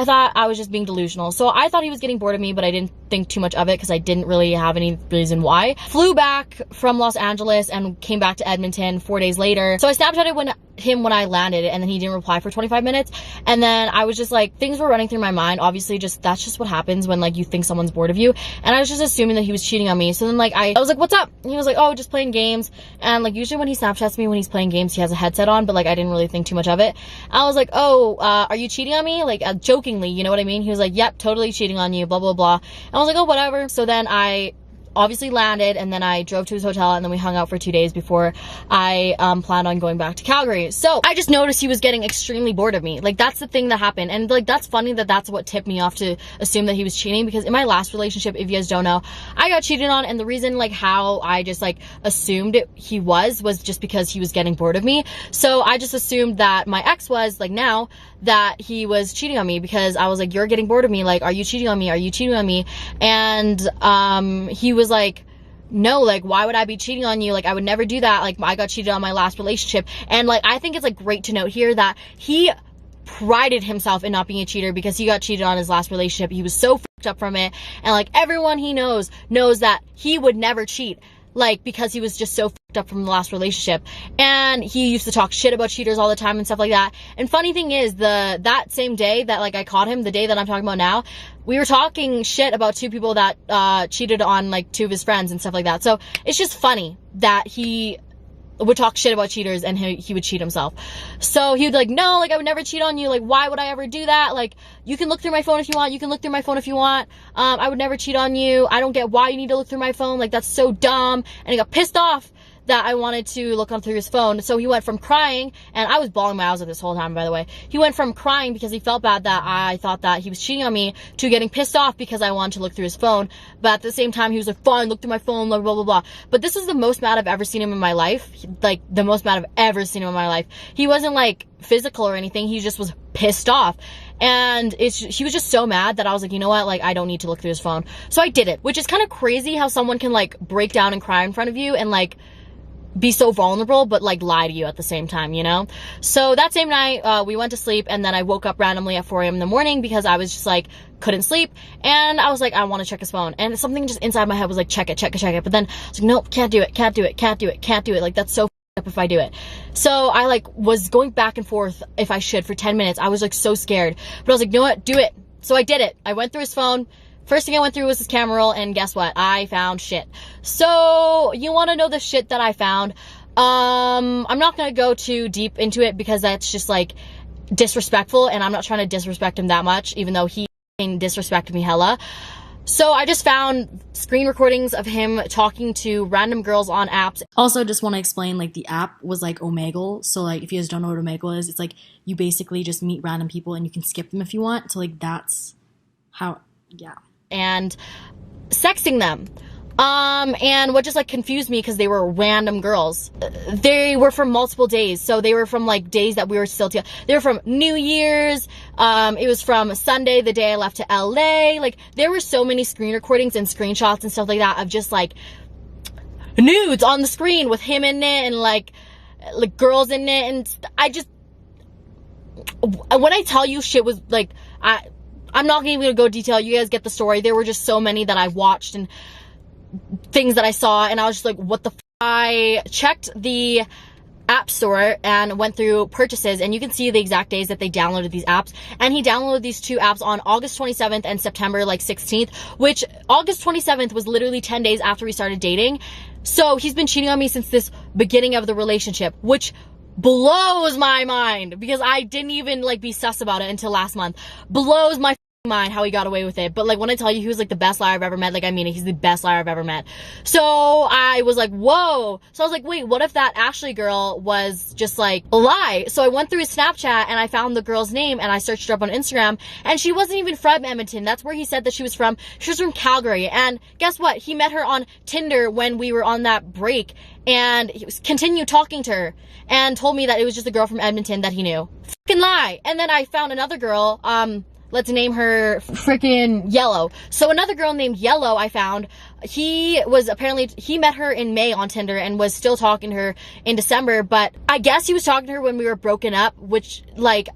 I thought I was just being delusional. So I thought he was getting bored of me, but I didn't think too much of it because I didn't really have any reason why. Flew back from Los Angeles and came back to Edmonton 4 days later. So I Snapchatted when I landed, and then he didn't reply for 25 minutes. And then I was just like, things were running through my mind. Obviously, that's just what happens when like you think someone's bored of you. And I was just assuming that he was cheating on me. So then like I was like, what's up? And he was like, oh, just playing games. And like usually when he Snapchats me when he's playing games, he has a headset on, but like I didn't really think too much of it. I was like, oh, are you cheating on me? Like jokingly, you know what I mean? He was like, yep, totally cheating on you, blah, blah, blah. And I was like, oh, whatever. So then I obviously landed, and then I drove to his hotel, and then we hung out for 2 days before I planned on going back to Calgary. So I just noticed he was getting extremely bored of me. Like that's the thing that happened. And like that's funny that that's what tipped me off to assume that he was cheating, because in my last relationship, if you guys don't know, I got cheated on, and the reason like how I just like assumed he was just because he was getting bored of me. So I just assumed that my ex was like now that he was cheating on me, because I was like, you're getting bored of me, like are you cheating on me, are you cheating on me? And he was like, no, like why would I be cheating on you? Like I would never do that. Like I got cheated on my last relationship. And like I think it's like great to note here that he prided himself in not being a cheater, because he got cheated on his last relationship. He was so fucked up from it, and like everyone he knows that he would never cheat, like because he was just so fucked up from the last relationship. And he used to talk shit about cheaters all the time and stuff like that. And funny thing is, that same day that like I caught him, the day that I'm talking about now, we were talking shit about two people that cheated on like two of his friends and stuff like that. So it's just funny that he would talk shit about cheaters and he would cheat himself. So he would like, no, like I would never cheat on you. Like why would I ever do that? Like you can look through my phone if you want. You can look through my phone if you want. I would never cheat on you. I don't get why you need to look through my phone. Like that's so dumb. And he got pissed off that I wanted to look on through his phone. So he went from crying, and I was bawling my eyes out this whole time, by the way. He went from crying because he felt bad that I thought that he was cheating on me, to getting pissed off because I wanted to look through his phone. But at the same time, he was like, fine, look through my phone, blah, blah, blah, blah. But this is the most mad I've ever seen him in my life. Like, the most mad I've ever seen him in my life. He wasn't, like, physical or anything. He just was pissed off. And he was just so mad that I was like, you know what? Like, I don't need to look through his phone. So I did it, which is kind of crazy how someone can, like, break down and cry in front of you and, like, be so vulnerable, but like lie to you at the same time, you know? So that same night, we went to sleep, and then I woke up randomly at 4 a.m. in the morning because I was just like, couldn't sleep. And I was like, I want to check his phone. And something just inside my head was like, check it. But then I was like, nope, can't do it. Like, that's so up if I do it. So I like was going back and forth if I should for 10 minutes. I was like so scared, but I was like, you know what? Do it. So I did it. I went through his phone. First thing I went through was his camera roll, and guess what? I found shit. So you want to know the shit that I found? I'm not going to go too deep into it because that's just like disrespectful, and I'm not trying to disrespect him that much, even though he disrespected me hella. So I just found screen recordings of him talking to random girls on apps. Also, just want to explain, like, the app was like Omegle. So like, if you guys don't know what Omegle is, it's like you basically just meet random people and you can skip them if you want. So like, that's how, yeah. And sexting them. And what just like confused me, because they were random girls. They were from multiple days. So they were from like days that we were still together. They were from New Year's. It was from Sunday, the day I left to LA. Like there were so many screen recordings and screenshots and stuff like that of just like nudes on the screen with him in it, and like girls in it. And I just, when I tell you shit was like, I'm not even gonna go detail. You guys get the story. There were just so many that I watched and things that I saw, and I was just like, what the f? I checked the app store and went through purchases, and you can see the exact days that they downloaded these apps. And he downloaded these two apps on August 27th and September like 16th, which August 27th was literally 10 days after we started dating. So he's been cheating on me since this beginning of the relationship, which blows my mind, because I didn't even like be sus about it until last month. Blows my mind how he got away with it. But like, when I tell you he was like the best liar I've ever met, like I mean it, he's the best liar I've ever met. So I was like, whoa. So I was like, wait, what if that Ashley girl was just like a lie? So I went through his Snapchat and I found the girl's name, and I searched her up on Instagram, and she wasn't even from Edmonton. That's where he said that she was from. She was from Calgary. And guess what? He met her on Tinder when we were on that break, and he continued talking to her and told me that it was just a girl from Edmonton that he knew. Fucking lie. And then I found another girl, let's name her freaking Yellow. So another girl named Yellow I found, he met her in May on Tinder and was still talking to her in December, but I guess he was talking to her when we were broken up, which like,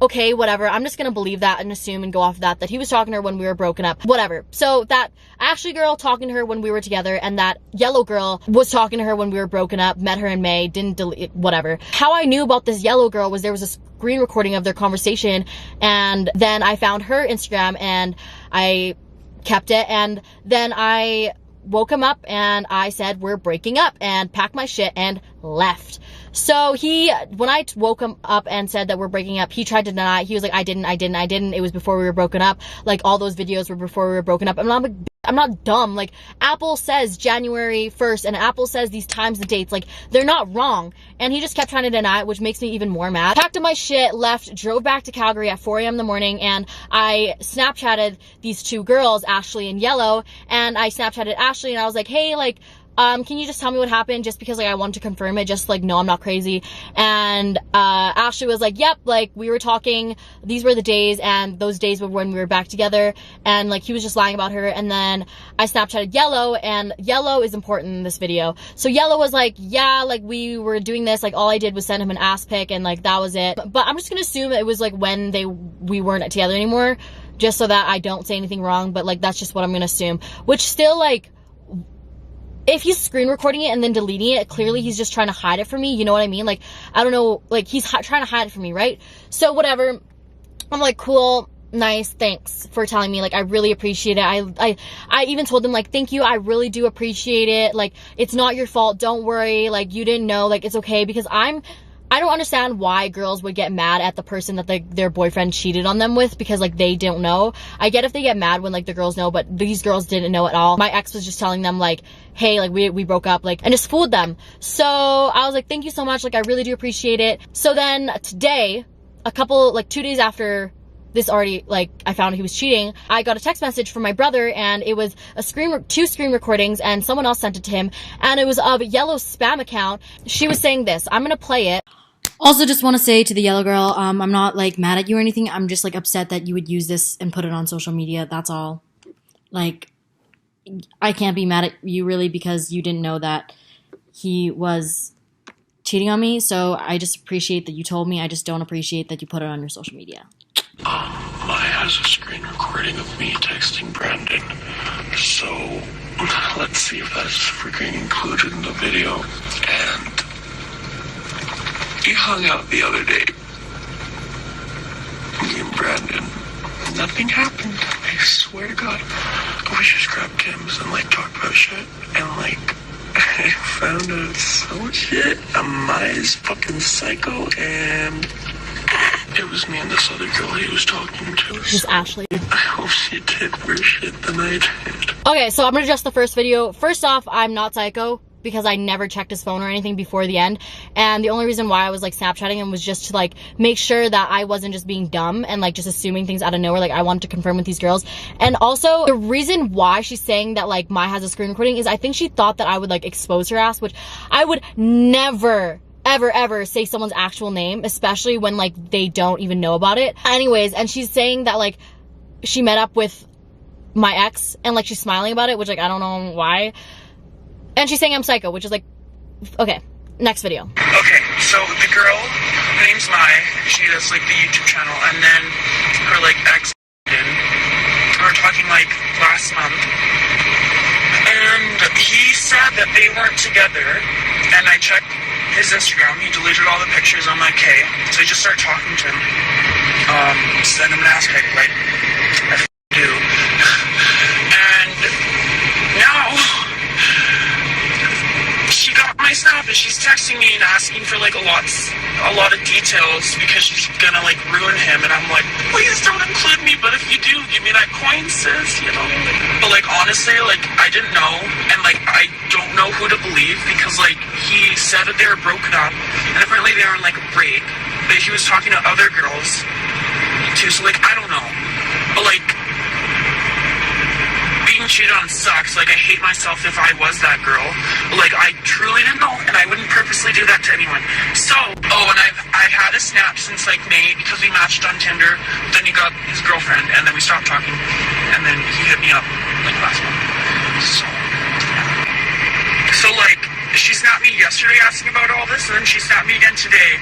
okay, whatever. I'm just gonna believe that and assume and go off of that he was talking to her when we were broken up. Whatever. So that Ashley girl talking to her when we were together, and that yellow girl was talking to her when we were broken up, met her in May, didn't delete, whatever. How I knew about this yellow girl was there was a screen recording of their conversation, and then I found her Instagram and I kept it, and then I woke him up and I said we're breaking up and packed my shit and left. So when I woke him up and said that we're breaking up, he tried to deny. He was like, I didn't. It was before we were broken up. Like, all those videos were before we were broken up. And I'm like, I'm not dumb. Like, Apple says January 1st and Apple says these times and dates. Like, they're not wrong. And he just kept trying to deny it, which makes me even more mad. Packed up my shit, left, drove back to Calgary at 4 a.m. in the morning, and I Snapchatted these two girls, Ashley and Yellow, and I Snapchatted Ashley and I was like, hey, like, can you just tell me what happened? Just because, like, I wanted to confirm it, just like, no, I'm not crazy. And Ashley was like, yep, like, we were talking, these were the days, and those days were when we were back together, and like, he was just lying about her. And then I Snapchatted Yellow, and Yellow is important in this video. So Yellow was like, yeah, like, we were doing this, like, all I did was send him an ass pic, and like, that was it. But I'm just gonna assume it was like when we weren't together anymore, just so that I don't say anything wrong. But like, that's just what I'm gonna assume, which still, like, if he's screen recording it and then deleting it, clearly he's just trying to hide it from me. You know what I mean? Like, I don't know, like, he's trying to hide it from me, right? So whatever. I'm like, cool, nice, thanks for telling me. Like, I really appreciate it. I even told him, like, thank you, I really do appreciate it. Like, it's not your fault, don't worry. Like, you didn't know, like, it's okay. Because I don't understand why girls would get mad at the person that their boyfriend cheated on them with, because like, they don't know. I get if they get mad when like the girls know, but these girls didn't know at all. My ex was just telling them like, hey, like, we broke up, like, and just fooled them. So I was like, thank you so much, like, I really do appreciate it. So then today, 2 days after this already, like, I found he was cheating, I got a text message from my brother, and it was two screen recordings, and someone else sent it to him, and it was of Yellow's spam account. She was saying this. I'm gonna play it. Also, just want to say to the yellow girl, I'm not like mad at you or anything. I'm just like upset that you would use this and put it on social media. That's all. Like, I can't be mad at you really, because you didn't know that he was cheating on me. So I just appreciate that you told me. I just don't appreciate that you put it on your social media. Mai has a screen recording of me texting Brandon. So let's see if that's freaking included in the video. And we hung out the other day, me and Brandon. Nothing happened. I swear to God. We just grabbed Kim's and like talked about shit, and like I found out so much shit. Mai's fucking psycho, and it was me and this other girl he was talking to. Just Ashley. I hope she did worse shit than I did. Okay, so I'm gonna adjust the first video. First off, I'm not psycho, because I never checked his phone or anything before the end. And the only reason why I was like Snapchatting him was just to like make sure that I wasn't just being dumb and like just assuming things out of nowhere. Like, I wanted to confirm with these girls. And also, the reason why she's saying that like Mai has a screen recording is I think she thought that I would like expose her ass, which I would never ever say someone's actual name, especially when like they don't even know about it. Anyways, and she's saying that like she met up with my ex, and like she's smiling about it, which like I don't know why. And she's saying I'm psycho, which is like, okay, next video. Okay, so the girl, her name's Mai, she does like the YouTube channel, and then her like ex were talking like last month, and he said that they weren't together, and I checked his Instagram, he deleted all the pictures. I'm like, okay, so I just started talking to him, send him an ass pic, like, I do, and now, she got my snap and she's texting me and asking for like a lot of details because she's gonna like ruin him, and I'm like, please don't include me, but if you do, give me that coin, sis, you know. But like, honestly, like, I didn't know, and like I don't know who to believe, because like he said that they were broken up, and apparently they were on like a break, but he was talking to other girls too, so like I don't know. But like, being cheated on sucks. Like, I hate myself if I was that girl. But like, I truly didn't know, and I wouldn't purposely do that to anyone. So, oh, and I've had a snap since like May, because we matched on Tinder. Then he got his girlfriend, and then we stopped talking, and then he hit me up like last month. So, yeah. So like, she snapped me yesterday asking about all this, and then she snapped me again today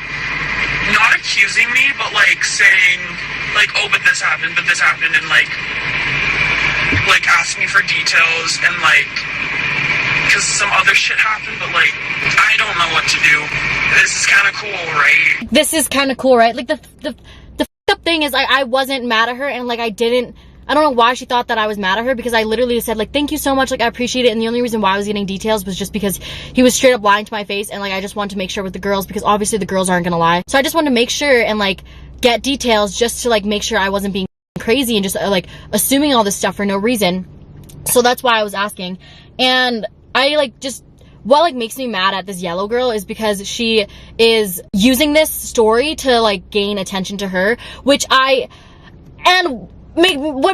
not accusing me, but like saying like, oh, but this happened, and like asking me for details, and like, because some other shit happened, but like, I don't know what to do. This is kind of cool, right? This is kind of cool, right? Like, the f***ed up thing is, I wasn't mad at her, and like, I don't know why she thought that I was mad at her, because I literally said, like, thank you so much, like, I appreciate it, and the only reason why I was getting details was just because he was straight up lying to my face, and like, I just wanted to make sure with the girls, because obviously the girls aren't gonna lie. So I just wanted to make sure and like, get details just to like, make sure I wasn't being crazy and just like, assuming all this stuff for no reason. So that's why I was asking. And I like, just, what like makes me mad at this yellow girl is because she is using this story to like gain attention to her, what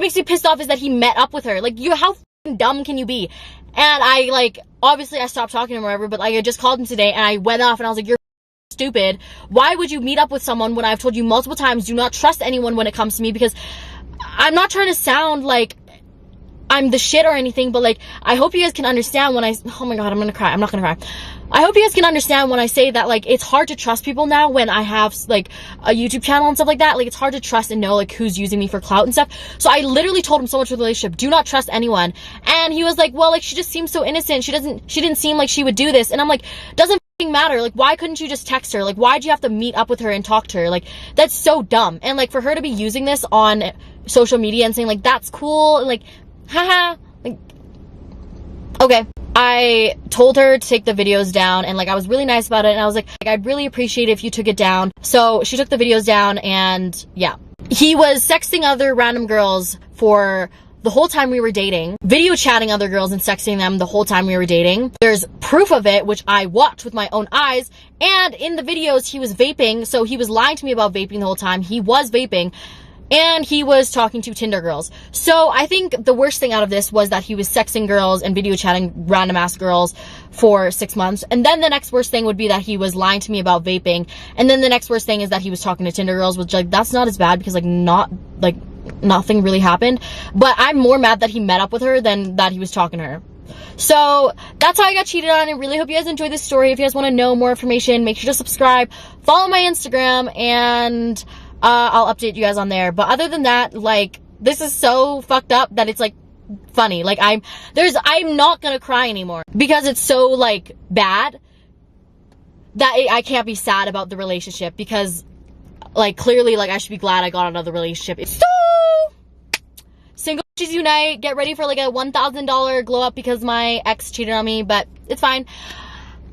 makes me pissed off is that he met up with her. Like, how f***ing dumb can you be? And I like, obviously I stopped talking to him or whatever, but like, I just called him today and I went off and I was like, you're stupid. Why would you meet up with someone when I've told you multiple times, do not trust anyone when it comes to me? Because I'm not trying to sound like I'm the shit or anything, but like, I hope you guys can understand when oh my god, I'm gonna cry. I'm not gonna cry. I hope you guys can understand when I say that, like, it's hard to trust people now when I have like a YouTube channel and stuff like that. Like, it's hard to trust and know like who's using me for clout and stuff. So I literally told him so much with the relationship, do not trust anyone. And he was like, well, like, she just seems so innocent. She didn't seem like she would do this. And I'm like, doesn't matter. Like, why couldn't you just text her? Like, why'd you have to meet up with her and talk to her? Like, that's so dumb. And like, for her to be using this on social media and saying like, that's cool, and like, haha, like, okay. I told her to take the videos down, and like, I was really nice about it, and I was like, I'd really appreciate it if you took it down. So she took the videos down, and yeah. He was sexting other random girls for the whole time we were dating, video chatting other girls and sexting them the whole time we were dating. There's proof of it, which I watched with my own eyes, and in the videos he was vaping, so he was lying to me about vaping the whole time. He was vaping. And he was talking to Tinder girls. So I think the worst thing out of this was that he was sexting girls and video chatting random ass girls for 6 months. And then the next worst thing would be that he was lying to me about vaping. And then the next worst thing is that he was talking to Tinder girls, which like, that's not as bad because like, nothing really happened. But I'm more mad that he met up with her than that he was talking to her. So that's how I got cheated on. I really hope you guys enjoyed this story. If you guys want to know more information, make sure to subscribe, follow my Instagram, and I'll update you guys on there. But other than that, like, this is so fucked up that it's like funny. Like, I'm not gonna cry anymore because it's so like bad that I can't be sad about the relationship, because like, clearly, like, I should be glad I got out of the relationship. So single bitches unite. Get ready for like a $1,000 glow up because my ex cheated on me, but it's fine.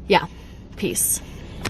Yeah, peace.